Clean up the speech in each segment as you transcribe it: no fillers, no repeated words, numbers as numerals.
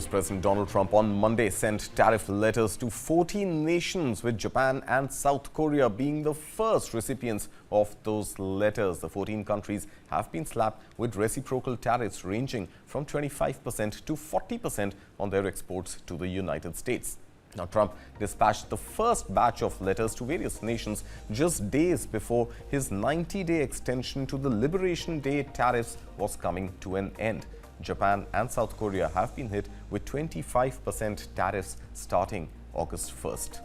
US President Donald Trump on Monday sent tariff letters to 14 nations, with Japan and South Korea being the first recipients of those letters. The 14 countries have been slapped with reciprocal tariffs ranging from 25% to 40% on their exports to the United States. Now, Trump dispatched the first batch of letters to various nations just days before his 90-day extension to the Liberation Day tariffs was coming to an end. Japan and South Korea have been hit with 25% tariffs starting August 1st.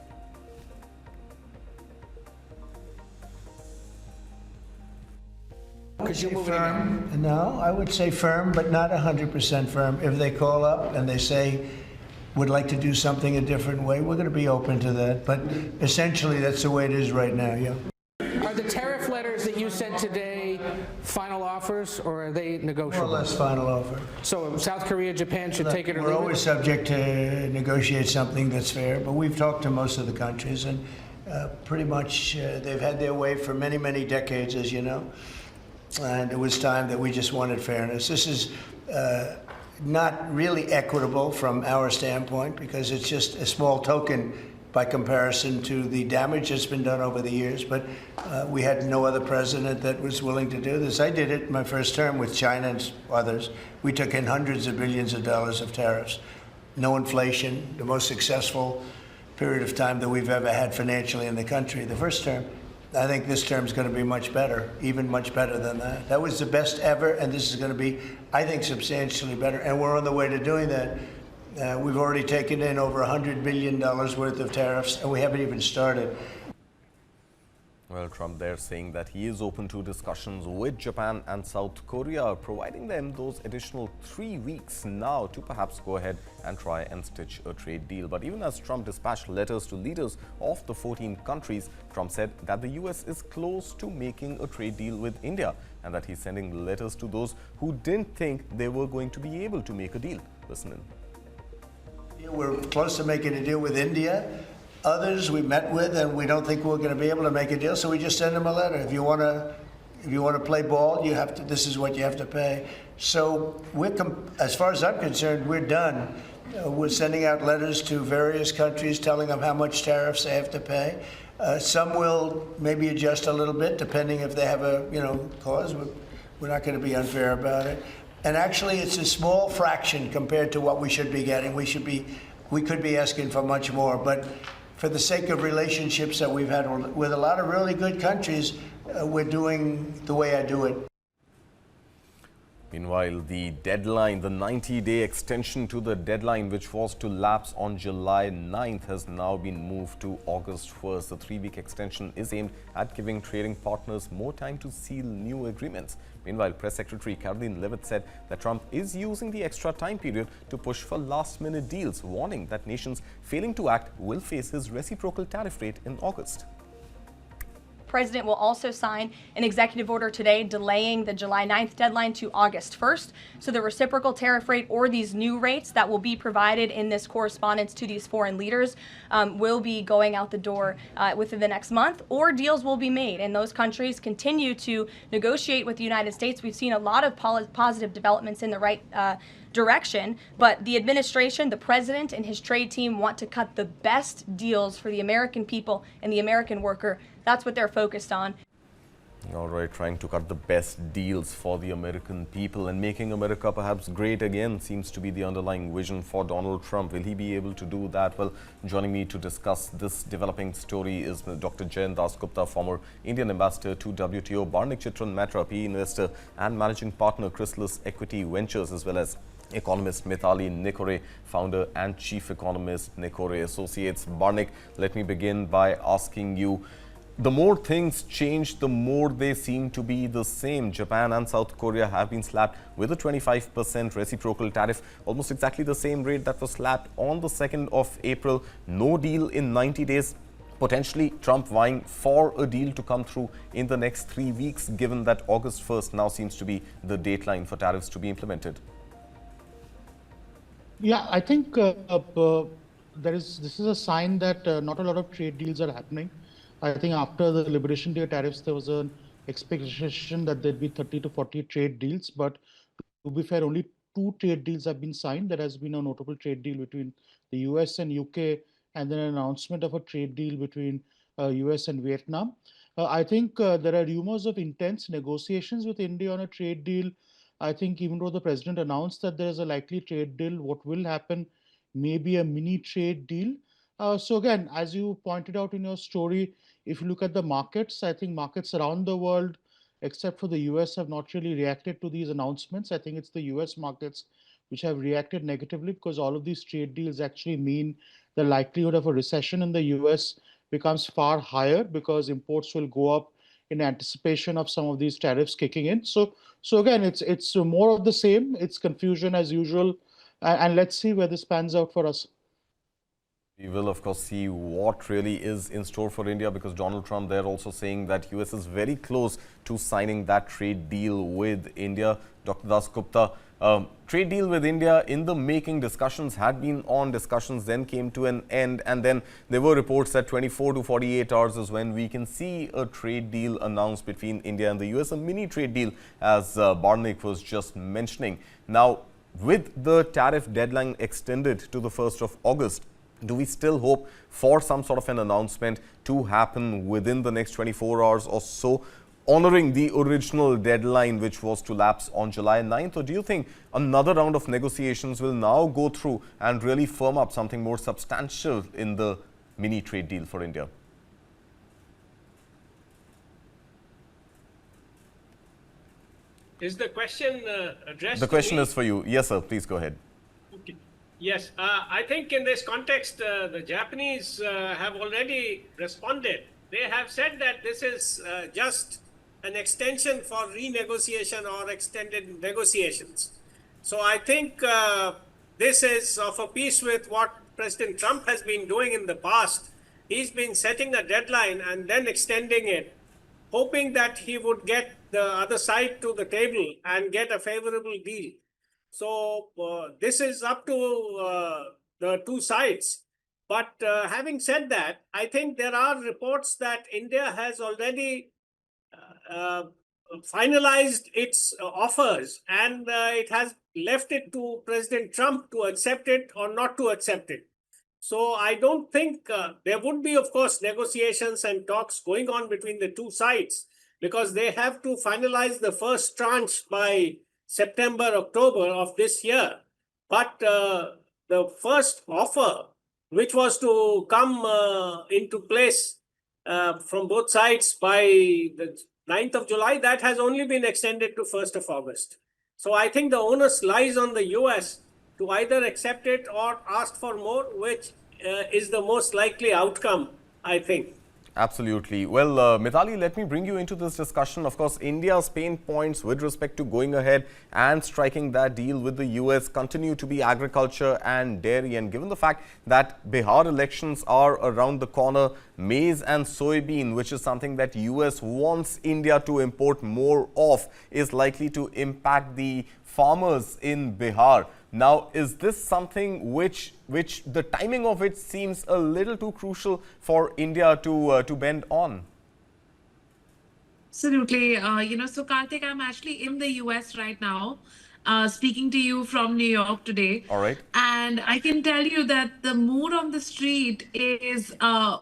Could you move firm? No, I would say firm, but not 100% firm. If they call up and they say, would like to do something a different way, we're going to be open to that. But essentially, that's the way it is right now, yeah. Are the tariff letters that you sent today final offers, or are they negotiable? More or less final offer. So South Korea, Japan should take it or leave it? We're always subject to negotiate something that's fair, but we've talked to most of the countries, and pretty much they've had their way for many, many decades, as you know. And it was time that we just wanted fairness. This is not really equitable from our standpoint, because it's just a small token by comparison to the damage that's been done over the years. But we had no other president that was willing to do this. I did it in my first term with China and others. We took in hundreds of billions of dollars of tariffs. No inflation, the most successful period of time that we've ever had financially in the country. The first term. I think this term is going to be much better, even much better than that. That was the best ever, and this is going to be, I think, substantially better. And we're on the way to doing that. We've already taken in over $100 billion worth of tariffs, and we haven't even started. Well, Trump there saying that he is open to discussions with Japan and South Korea, providing them those additional 3 weeks now to perhaps go ahead and try and stitch a trade deal. But even as Trump dispatched letters to leaders of the 14 countries, Trump said that the US is close to making a trade deal with India, and that he's sending letters to those who didn't think they were going to be able to make a deal. Listen in. We're close to making a deal with India. Others we met with, and we don't think we're going to be able to make a deal, so we just send them a letter. If you want to play ball, you have to. This is what you have to pay. So as far as I'm concerned, we're done. We're sending out letters to various countries, telling them how much tariffs they have to pay. Some will maybe adjust a little bit, depending if they have a cause. We're not going to be unfair about it. And actually, it's a small fraction compared to what we should be getting. We could be asking for much more, but for the sake of relationships that we've had with a lot of really good countries, we're doing the way I do it. Meanwhile, the deadline, the 90-day extension to the deadline, which was to lapse on July 9th, has now been moved to August 1st. The 3-week extension is aimed at giving trading partners more time to seal new agreements. Meanwhile, Press Secretary Karoline Leavitt said that Trump is using the extra time period to push for last-minute deals, warning that nations failing to act will face his reciprocal tariff rate in August. The president will also sign an executive order today delaying the July 9th deadline to August 1st. So the reciprocal tariff rate, or these new rates that will be provided in this correspondence to these foreign leaders, will be going out the door within the next month, or deals will be made. And those countries continue to negotiate with the United States. We've seen a lot of positive developments in the right direction, but the administration, the president, and his trade team want to cut the best deals for the American people and the American worker. That's what they're focused on. All right, trying to cut the best deals for the American people and making America perhaps great again seems to be the underlying vision for Donald Trump. Will he be able to do that? Well, joining me to discuss this developing story is Dr. Jayant Dasgupta, former Indian Ambassador to WTO, Barnik Maitra, PE investor and managing partner, Chrysalis Equity Ventures, as well as economist Mitali Nikore, founder and chief economist, Nikore Associates. Barnik, let me begin by asking you, the more things change, the more they seem to be the same. Japan and South Korea have been slapped with a 25% reciprocal tariff, almost exactly the same rate that was slapped on the 2nd of April. No deal in 90 days. Potentially Trump vying for a deal to come through in the next 3 weeks, given that August 1st now seems to be the deadline for tariffs to be implemented. Yeah, I think this is a sign that not a lot of trade deals are happening. I think after the Liberation Day tariffs, there was an expectation that there'd be 30 to 40 trade deals, but to be fair, only two trade deals have been signed. There has been a notable trade deal between the US and UK, and then an announcement of a trade deal between US and Vietnam. I think there are rumors of intense negotiations with India on a trade deal. I think even though the president announced that there is a likely trade deal, what will happen may be a mini trade deal. So again, as you pointed out in your story, if you look at the markets, I think markets around the world, except for the US, have not really reacted to these announcements. I think it's the US markets which have reacted negatively because all of these trade deals actually mean the likelihood of a recession in the US becomes far higher because imports will go up in anticipation of some of these tariffs kicking in. So again, it's more of the same. It's confusion as usual, and let's see where this pans out for us. We will, of course, see what really is in store for India, because Donald Trump, they're also saying that US is very close to signing that trade deal with India. Dr. Dasgupta, trade deal with India in the making, discussions had been on, discussions then came to an end, and then there were reports that 24 to 48 hours is when we can see a trade deal announced between India and the US, a mini trade deal, as Barnik was just mentioning. Now, with the tariff deadline extended to the 1st of August, do we still hope for some sort of an announcement to happen within the next 24 hours or so, honoring the original deadline, which was to lapse on July 9th? Or do you think another round of negotiations will now go through and really firm up something more substantial in the mini trade deal for India? Is the question addressed? The question to me? is for you. Yes, sir. Please go ahead. Okay. Yes, I think in this context, the Japanese have already responded. They have said that this is just an extension for renegotiation or extended negotiations. So I think this is of a piece with what President Trump has been doing in the past. He's been setting a deadline and then extending it, hoping that he would get the other side to the table and get a favorable deal. So this is up to the two sides. But having said that, I think there are reports that India has already finalized its offers, and it has left it to President Trump to accept it or not to accept it. So I don't think there would be, of course, negotiations and talks going on between the two sides, because they have to finalize the first tranche by September, October of this year. But the first offer, which was to come into place from both sides by the 9th of July, that has only been extended to 1st of August. So I think the onus lies on the US to either accept it or ask for more, which is the most likely outcome, I think. Absolutely. Well, Mitali, let me bring you into this discussion. Of course, India's pain points with respect to going ahead and striking that deal with the US continue to be agriculture and dairy. And given the fact that Bihar elections are around the corner, maize and soybean, which is something that US wants India to import more of, is likely to impact the farmers in Bihar. Now, is this something which the timing of it seems a little too crucial for India to bend on? Absolutely. So Kartik, I'm actually in the US right now, speaking to you from New York today. All right. And I can tell you that the mood on the street is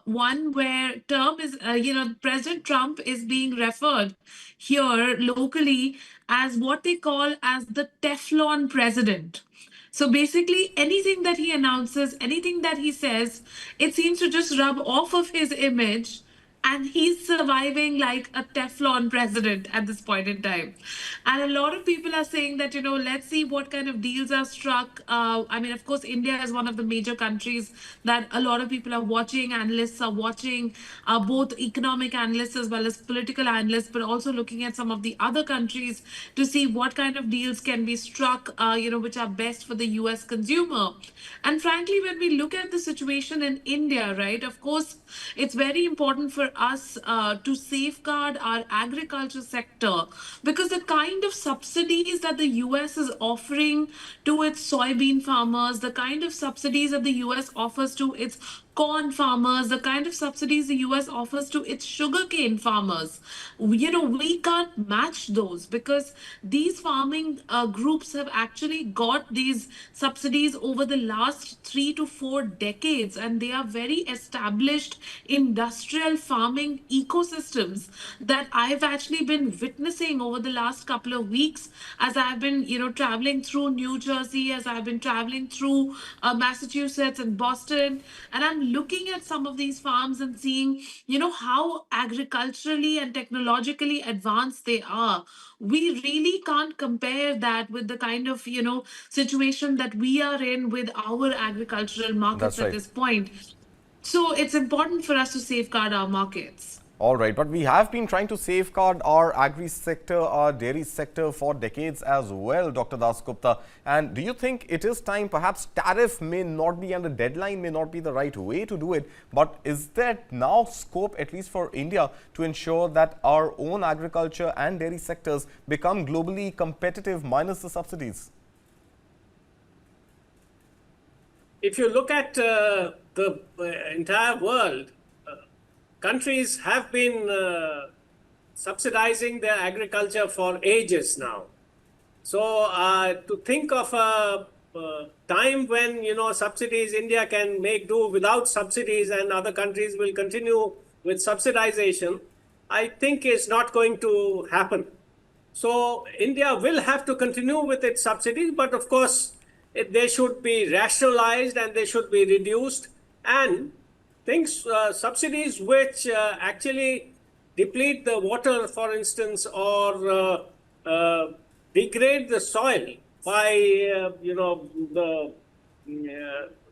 one where President Trump is being referred here locally as what they call as the Teflon president. So basically, anything that he announces, anything that he says, it seems to just rub off of his image. And he's surviving like a Teflon president at this point in time. And a lot of people are saying that, let's see what kind of deals are struck. Of course, India is one of the major countries that a lot of people are watching. Analysts are watching, both economic analysts as well as political analysts, but also looking at some of the other countries to see what kind of deals can be struck, which are best for the US consumer. And frankly, when we look at the situation in India, right, of course, it's very important for us to safeguard our agriculture sector, because the kind of subsidies that the US is offering to its soybean farmers, the kind of subsidies that the US offers to its corn farmers, the kind of subsidies the US offers to its sugarcane farmers. We can't match those because these farming groups have actually got these subsidies over the last 3 to 4 decades, and they are very established industrial farming ecosystems that I've actually been witnessing over the last couple of weeks as I've been, traveling through New Jersey, as I've been traveling through Massachusetts and Boston, and I'm looking at some of these farms and seeing, how agriculturally and technologically advanced they are. We really can't compare that with the kind of, situation that we are in with our agricultural markets That's at right. this point. So it's important for us to safeguard our markets. All right, but we have been trying to safeguard our agri sector, our dairy sector for decades as well, Dr. Dasgupta. And do you think it is time, perhaps tariff may not be and the deadline may not be the right way to do it, but is there now scope, at least for India, to ensure that our own agriculture and dairy sectors become globally competitive minus the subsidies? If you look at the entire world, countries have been subsidizing their agriculture for ages now. So to think of a time when, subsidies, India can make do without subsidies and other countries will continue with subsidization, I think is not going to happen. So India will have to continue with its subsidies, but of course, they should be rationalized and they should be reduced, and subsidies which actually deplete the water, for instance, or degrade the soil by the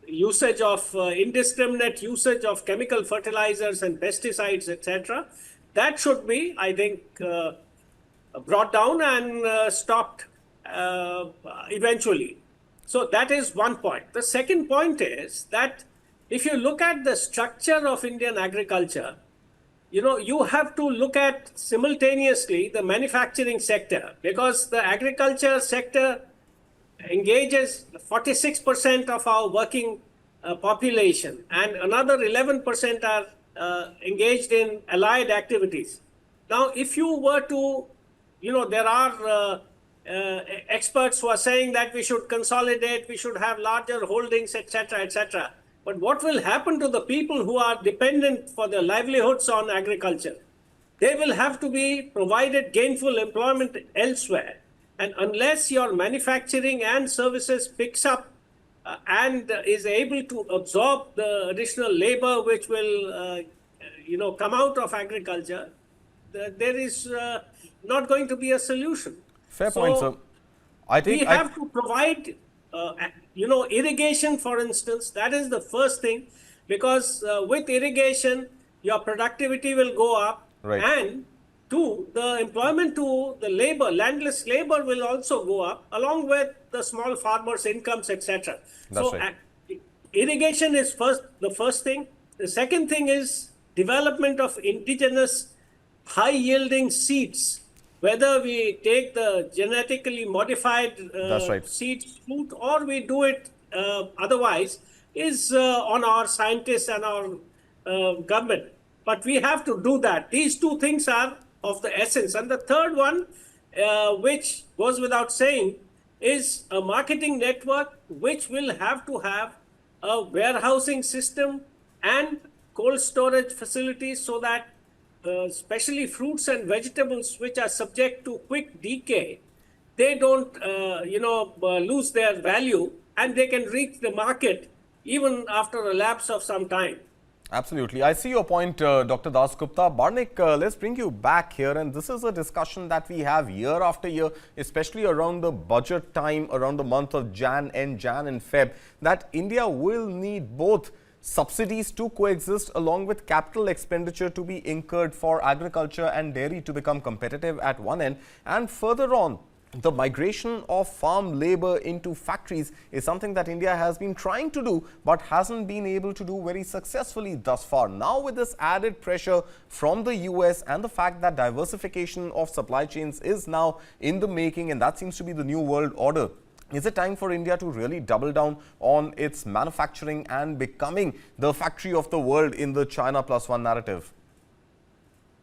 usage of indiscriminate usage of chemical fertilizers and pesticides, etc. That should be, I think, brought down and stopped eventually. So that is one point. The second point is that if you look at the structure of Indian agriculture, you have to look at simultaneously the manufacturing sector, because the agriculture sector engages 46% of our working population, and another 11% are engaged in allied activities. Now, if you were to, there are experts who are saying that we should consolidate, we should have larger holdings, etc., etc. But what will happen to the people who are dependent for their livelihoods on agriculture? They will have to be provided gainful employment elsewhere. And unless your manufacturing and services picks up and is able to absorb the additional labor which will, come out of agriculture, there is not going to be a solution. Fair point, sir. I think we have to provide irrigation, for instance. That is the first thing, because with irrigation, your productivity will go up. Right. And two, the employment to the labor, landless labor will also go up, along with the small farmers' incomes, etc. That's So right. Irrigation is the first thing. The second thing is development of indigenous high-yielding seeds. Whether we take the genetically modified That's right. seeds, fruit, or we do it otherwise, is on our scientists and our government. But we have to do that. These two things are of the essence. And the third one, which goes without saying, is a marketing network which will have to have a warehousing system and cold storage facilities, so that especially fruits and vegetables which are subject to quick decay, they don't lose their value, and they can reach the market even after a lapse of some time. Absolutely. I see your point, Dr. Dasgupta. Barnik, let's bring you back here. And this is a discussion that we have year after year, especially around the budget time, around the month of Jan and Feb, that India will need both subsidies to coexist along with capital expenditure to be incurred for agriculture and dairy to become competitive at one end, and further on, the migration of farm labor into factories is something that India has been trying to do but hasn't been able to do very successfully thus far. Now, with this added pressure from the US and the fact that diversification of supply chains is now in the making, and that seems to be the new world order, Is it time for India to really double down on its manufacturing and becoming the factory of the world in the China plus one narrative?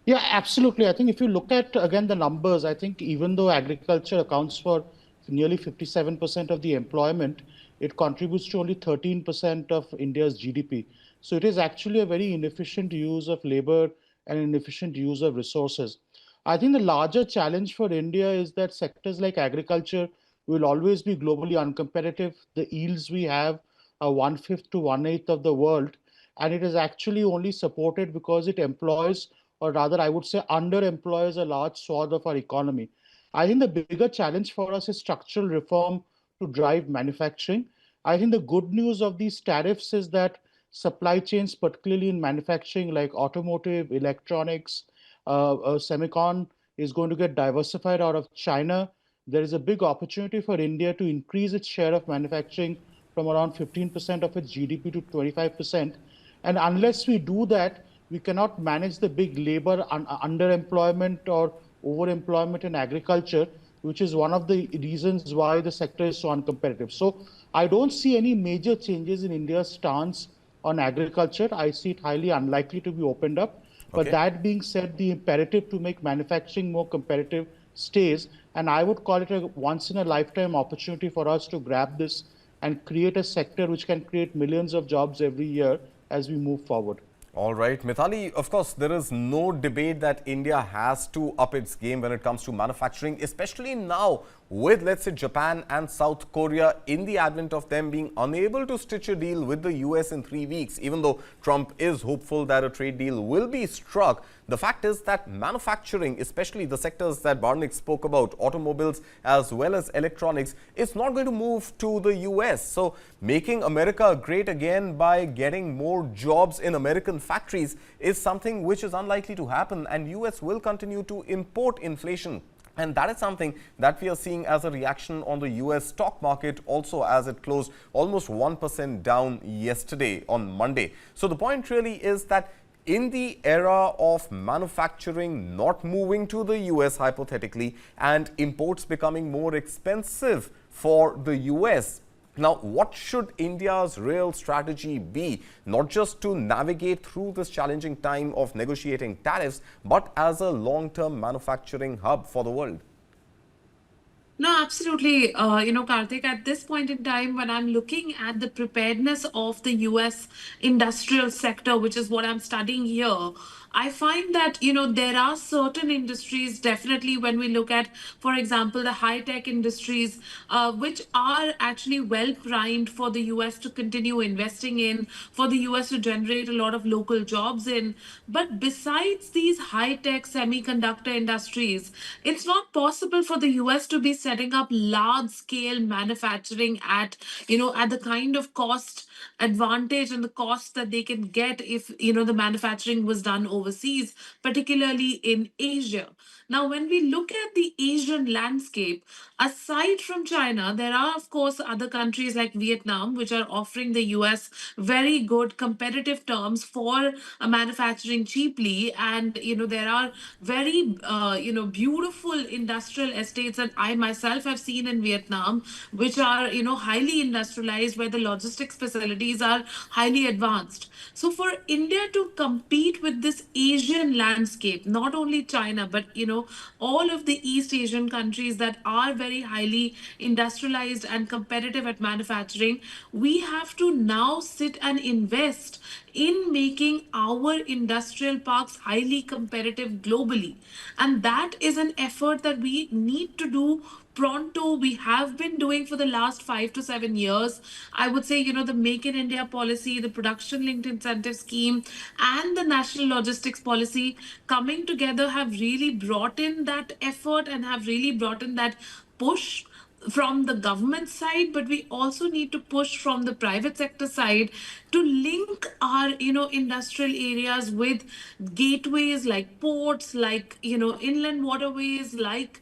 Yeah, absolutely. I think if you look at, again, the numbers, I think even though agriculture accounts for nearly 57% of the employment, it contributes to only 13% of India's GDP. So it is actually a very inefficient use of labor and inefficient use of resources. I think the larger challenge for India is that sectors like agriculture will always be globally uncompetitive. The yields we have are one-fifth to one-eighth of the world, and it is actually only supported because it employs, or rather, I would say, underemploys a large swath of our economy. I think the bigger challenge for us is structural reform to drive manufacturing. I think the good news of these tariffs is that supply chains, particularly in manufacturing like automotive, electronics, semicon, is going to get diversified out of China. There is a big opportunity for India to increase its share of manufacturing from around 15% of its GDP to 25%. And unless we do that, we cannot manage the big labor underemployment or overemployment in agriculture, which is one of the reasons why the sector is so uncompetitive. So I don't see any major changes in India's stance on agriculture. I see it highly unlikely to be opened up. But that being said, the imperative to make manufacturing more competitive stays. And I would call it a once in a lifetime opportunity for us to grab this and create a sector which can create millions of jobs every year as we move forward. All right, Mitali, of course, there is no debate that India has to up its game when it comes to manufacturing, especially now with, let's say, Japan and South Korea in the advent of them being unable to stitch a deal with the US in 3 weeks, even though Trump is hopeful that a trade deal will be struck. The fact is that manufacturing, especially the sectors that Barnik spoke about, automobiles as well as electronics, is not going to move to the US. So making America great again by getting more jobs in American factories is something which is unlikely to happen, and US will continue to import inflation. And that is something that we are seeing as a reaction on the US stock market also, as it closed almost 1% down yesterday on Monday. So the point really is that in the era of manufacturing not moving to the US hypothetically and imports becoming more expensive for the US, now, what should India's real strategy be, not just to navigate through this challenging time of negotiating tariffs, but as a long-term manufacturing hub for the world? No, absolutely. Kartik, at this point in time, when I'm looking at the preparedness of the US industrial sector, which is what I'm studying here, I find that, there are certain industries, definitely when we look at, for example, the high-tech industries, which are actually well primed for the US to continue investing in, for the US to generate a lot of local jobs in. But besides these high-tech semiconductor industries, it's not possible for the US to be setting up large-scale manufacturing at the kind of cost advantage and the cost that they can get if the manufacturing was done overseas, particularly in Asia. Now, when we look at the Asian landscape, aside from China, there are, of course, other countries like Vietnam, which are offering the US very good competitive terms for manufacturing cheaply. And, there are very, beautiful industrial estates that I myself have seen in Vietnam, which are, highly industrialized, where the logistics facilities are highly advanced. So for India to compete with this Asian landscape, not only China, but, all of the East Asian countries that are very highly industrialized and competitive at manufacturing, we have to now sit and invest in making our industrial parks highly competitive globally. And that is an effort that we need to do pronto. We have been doing for the last 5 to 7 years. I would say, the Make in India policy, the production linked incentive scheme, and the national logistics policy coming together have really brought in that effort and have really brought in that push from the government side, but we also need to push from the private sector side to link our industrial areas with gateways like ports, like inland waterways, like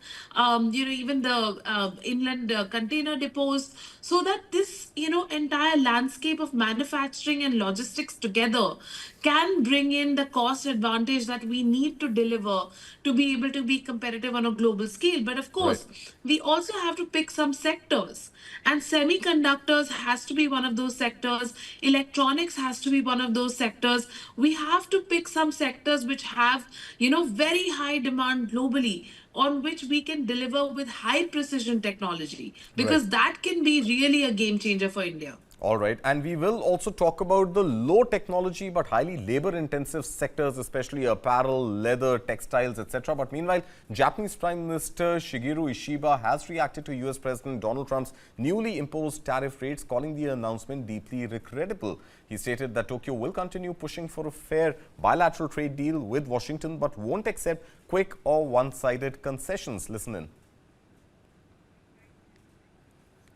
even the inland container depots, so that this entire landscape of manufacturing and logistics together can bring in the cost advantage that we need to deliver to be able to be competitive on a global scale. But of course, we also have to pick some sectors, and semiconductors has to be one of those sectors, electronics has to be one of those sectors. We have to pick some sectors which have, very high demand globally, on which we can deliver with high precision technology, because that can be really a game changer for India. All right. And we will also talk about the low technology but highly labor-intensive sectors, especially apparel, leather, textiles, etc. But meanwhile, Japanese Prime Minister Shigeru Ishiba has reacted to US President Donald Trump's newly imposed tariff rates, calling the announcement deeply regrettable. He stated that Tokyo will continue pushing for a fair bilateral trade deal with Washington but won't accept quick or one-sided concessions. Listen in.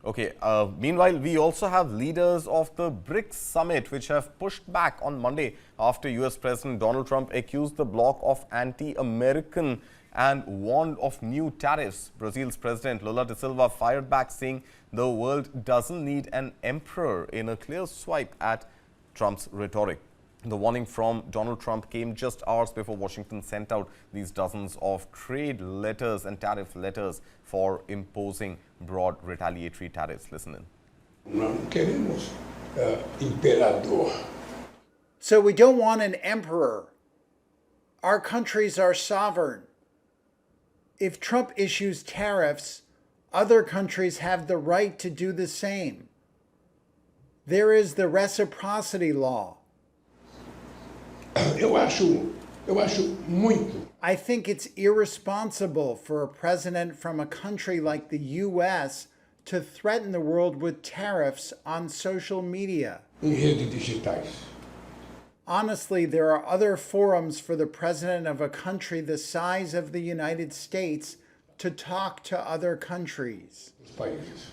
Okay, meanwhile, we also have leaders of the BRICS summit which have pushed back on Monday after US President Donald Trump accused the bloc of anti-American and warned of new tariffs. Brazil's President Lula da Silva fired back, saying the world doesn't need an emperor, in a clear swipe at Trump's rhetoric. The warning from Donald Trump came just hours before Washington sent out these dozens of trade letters and tariff letters for imposing broad retaliatory tariffs. Listen in. No queremos imperador. So we don't want an emperor. Our countries are sovereign. If Trump issues tariffs, other countries have the right to do the same. There is the reciprocity law. Eu acho muito. I think it's irresponsible for a president from a country like the US to threaten the world with tariffs on social media. Em redes digitais. Honestly, there are other forums for the president of a country the size of the United States to talk to other countries. Os países.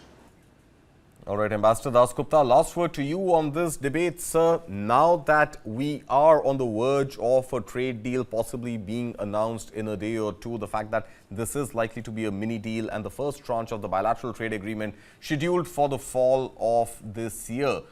All right, Ambassador Dasgupta, last word to you on this debate, sir. Now that we are on the verge of a trade deal possibly being announced in a day or two, the fact that this is likely to be a mini deal and the first tranche of the bilateral trade agreement scheduled for the fall of this year,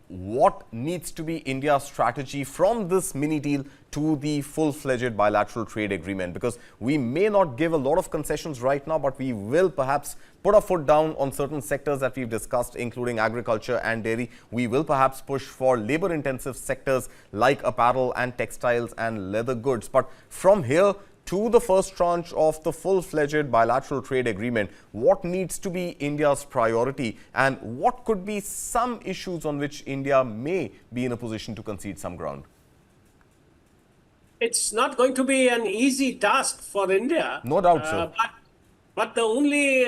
what needs to be India's strategy from this mini deal to the full-fledged bilateral trade agreement? Because we may not give a lot of concessions right now, but we will perhaps put our foot down on certain sectors that we've discussed, including agriculture and dairy. We will perhaps push for labor-intensive sectors like apparel and textiles and leather goods. But from here to the first tranche of the full-fledged bilateral trade agreement, what needs to be India's priority, and what could be some issues on which India may be in a position to concede some ground? It's not going to be an easy task for India. No doubt, sir. But the only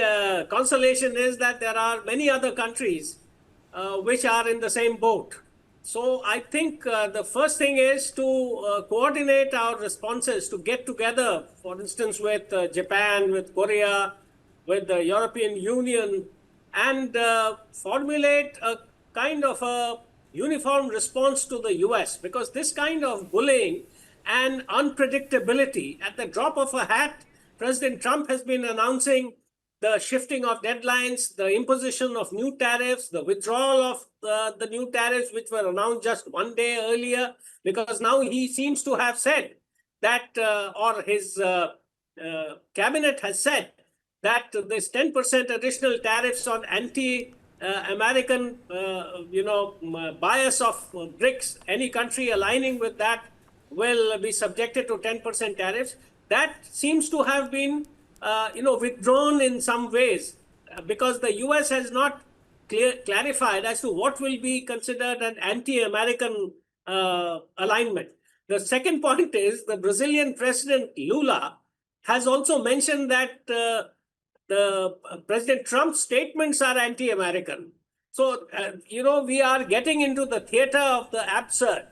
consolation is that there are many other countries which are in the same boat. So I think the first thing is to coordinate our responses, to get together, for instance, with Japan, with Korea, with the European Union, and formulate a kind of a uniform response to the US, because this kind of bullying and unpredictability, at the drop of a hat, President Trump has been announcing the shifting of deadlines, the imposition of new tariffs, the withdrawal of the new tariffs, which were announced just one day earlier, because now he seems to have said that, or his cabinet has said that this 10% additional tariffs on anti-American, bias of BRICS, any country aligning with that will be subjected to 10% tariffs. That seems to have been withdrawn in some ways, because the US has not clarified as to what will be considered an anti-American alignment. The second point is the Brazilian President Lula has also mentioned that the President Trump's statements are anti-American. So, we are getting into the theater of the absurd.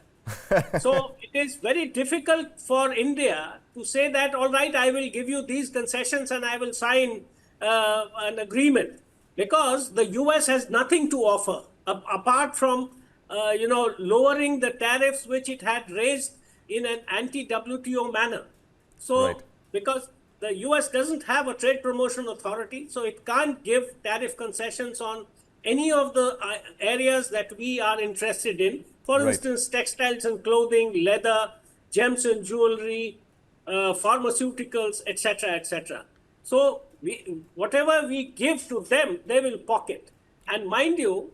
So it is very difficult for India to say that, all right, I will give you these concessions and I will sign an agreement, because the US has nothing to offer apart from, lowering the tariffs which it had raised in an anti-WTO manner. So, right. Because the US doesn't have a trade promotion authority, so it can't give tariff concessions on any of the areas that we are interested in. For instance, textiles and clothing, leather, gems and jewelry, pharmaceuticals, etc., etc. So whatever we give to them, they will pocket. And mind you,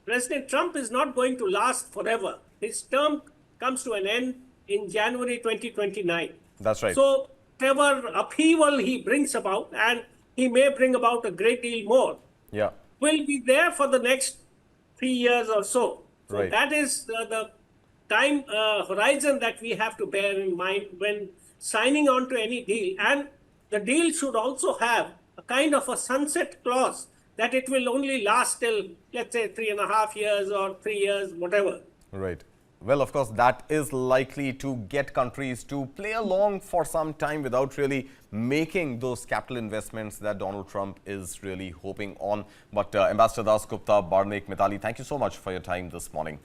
President Trump is not going to last forever. His term comes to an end in January 2029. That's right. So whatever upheaval he brings about, and he may bring about a great deal more, Yeah. will be there for the next 3 years or so. So Right. that is the time horizon that we have to bear in mind when signing on to any deal. And the deal should also have a kind of a sunset clause that it will only last till, let's say, 3.5 years or 3 years, whatever. Right. Well, of course, that is likely to get countries to play along for some time without really making those capital investments that Donald Trump is really hoping on. But Ambassador Dasgupta, Barnik, Mitali, thank you so much for your time this morning.